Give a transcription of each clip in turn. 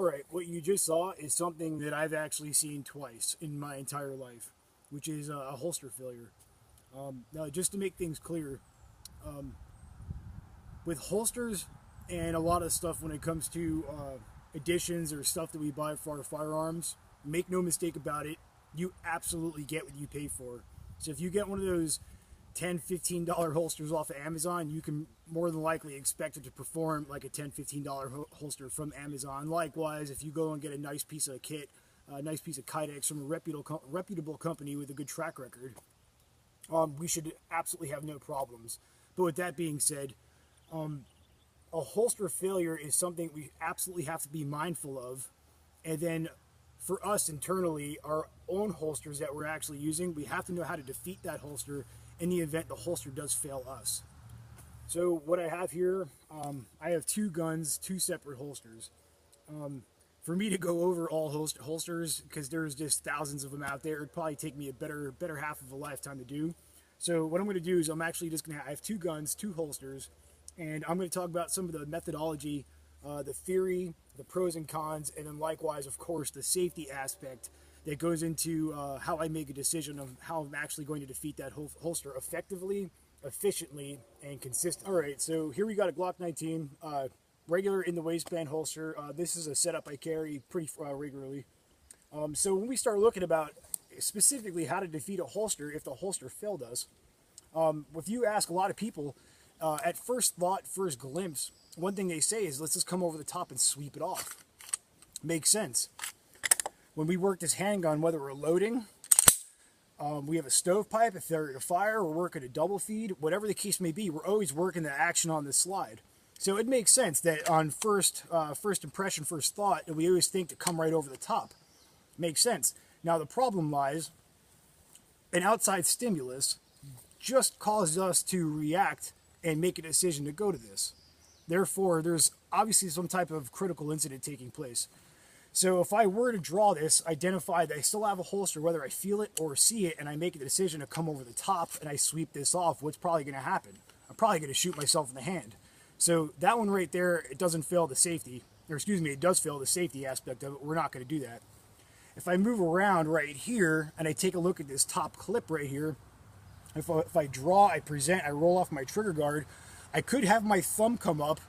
Alright, what you just saw is something that I've actually seen twice in my entire life, which is a holster failure. Now, just to make things clear, with holsters and a lot of stuff when it comes to additions or stuff that we buy for our firearms, make no mistake about it, you absolutely get what you pay for. So if you get one of those $10, $15 holsters off of Amazon, you can more than likely expect it to perform like a $10, $15 holster from Amazon. Likewise, if you go and get a nice piece of kit, a nice piece of Kydex from a reputable company with a good track record, we should absolutely have no problems. But with that being said, a holster failure is something we absolutely have to be mindful of. And then for us internally, our own holsters that we're actually using, we have to know how to defeat that holster in the event the holster does fail us. So what I have here, I have two guns, two separate holsters. For me to go over all holsters, because there's just thousands of them out there, it'd probably take me a better half of a lifetime to do. So what I'm going to do is I'm actually just going to, I have two guns, two holsters, and I'm going to talk about some of the methodology, the theory, the pros and cons, and then likewise, of course, the safety aspect that goes into how I make a decision of how I'm actually going to defeat that holster effectively, efficiently, and consistently. All right, so here we got a Glock 19, regular in the waistband holster. This is a setup I carry pretty regularly. So when we start looking about specifically how to defeat a holster if the holster failed us, if you ask a lot of people, at first thought, first glimpse, one thing they say is, let's just come over the top and sweep it off. Makes sense. When we work this handgun, whether we're loading, we have a stovepipe, if they're at a fire, we're working a double feed, whatever the case may be, we're always working the action on the slide. So it makes sense that on first impression, first thought, we always think to come right over the top. Makes sense. Now the problem lies, an outside stimulus just causes us to react and make a decision to go to this. Therefore, there's obviously some type of critical incident taking place. So if I were to draw this, identify that I still have a holster, whether I feel it or see it, and I make a decision to come over the top and I sweep this off, what's probably going to happen? I'm probably going to shoot myself in the hand. So that one right there, it doesn't fail the safety, or excuse me, it does fail the safety aspect of it. We're not going to do that. If I move around right here and I take a look at this top clip right here, if I draw, I present, I roll off my trigger guard, I could have my thumb come up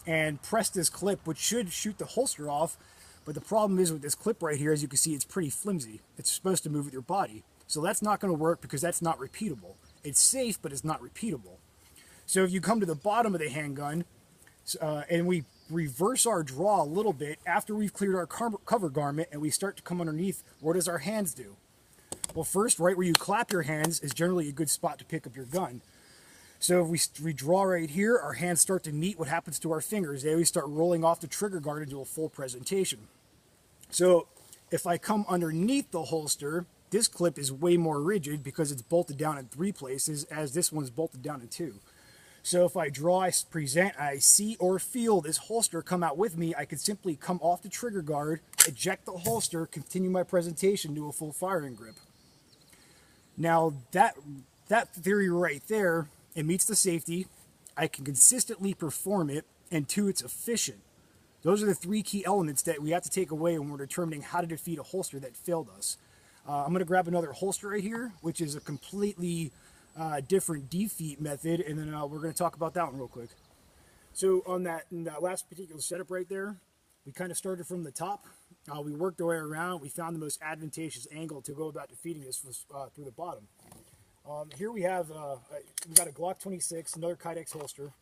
and press this clip, which should shoot the holster off. But the problem is with this clip right here, as you can see, it's pretty flimsy. It's supposed to move with your body. So that's not going to work because that's not repeatable. It's safe, but it's not repeatable. So if you come to the bottom of the handgun and we reverse our draw a little bit after we've cleared our cover garment and we start to come underneath, what does our hands do? Well, first, right where you clap your hands is generally a good spot to pick up your gun. So if we draw right here, our hands start to meet. What happens to our fingers? They always start rolling off the trigger guard into a full presentation. So if I come underneath the holster, this clip is way more rigid because it's bolted down in 3 places, as this one's bolted down in 2. So if I draw, I present, I see or feel this holster come out with me, I could simply come off the trigger guard, eject the holster, continue my presentation to a full firing grip. Now that theory right there, it meets the safety, I can consistently perform it, and 2, it's efficient. Those are the 3 key elements that we have to take away when we're determining how to defeat a holster that failed us. I'm going to grab another holster right here, which is a completely different defeat method, and then we're going to talk about that one real quick. So in that last particular setup right there, we kind of started from the top. We worked our way around. We found the most advantageous angle to go about defeating this was through the bottom. Here we have we got a Glock 26, another Kydex holster.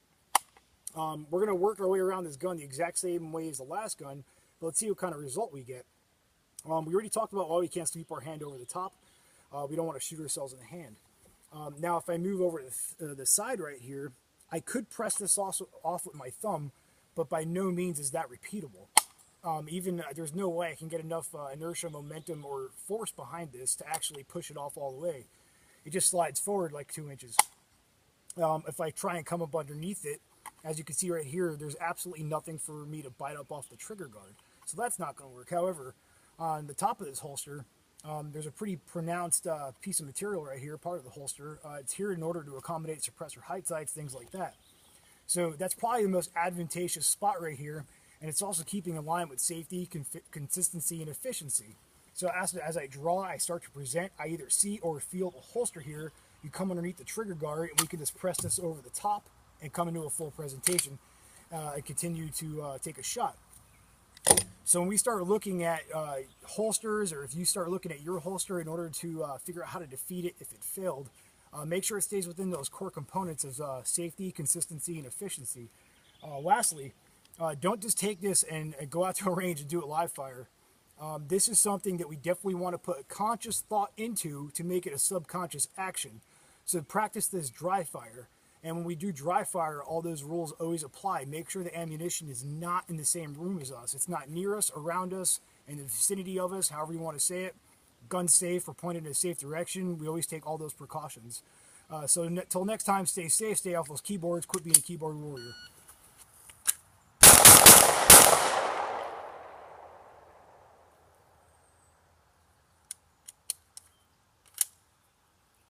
We're going to work our way around this gun the exact same way as the last gun, but let's see what kind of result we get. We already talked about why we can't sweep our hand over the top. We don't want to shoot ourselves in the hand. Now if I move over to the side right here, I could press this also off with my thumb, but by no means is that repeatable. There's no way I can get enough inertia, momentum, or force behind this to actually push it off all the way. It just slides forward like 2 inches. If I try and come up underneath it, as you can see right here, there's absolutely nothing for me to bite up off the trigger guard. So that's not going to work. However, on the top of this holster, there's a pretty pronounced piece of material right here, part of the holster. It's here in order to accommodate suppressor height sights, things like that. So that's probably the most advantageous spot right here. and it's also keeping in line with safety, consistency, and efficiency. So as I draw, I start to present, I either see or feel the holster here. You come underneath the trigger guard, and we can just press this over the top and come into a full presentation and continue to take a shot. So when we start looking at holsters, or if you start looking at your holster in order to figure out how to defeat it if it failed, make sure it stays within those core components of safety, consistency, and efficiency. Lastly, don't just take this and go out to a range and do it live fire. This is something that we definitely want to put conscious thought into to make it a subconscious action. So practice this dry fire. And when we do dry fire, all those rules always apply. Make sure the ammunition is not in the same room as us. It's not near us, around us, in the vicinity of us, however you want to say it. Gun safe or pointed in a safe direction. We always take all those precautions. So until next time, stay safe, stay off those keyboards, quit being a keyboard warrior.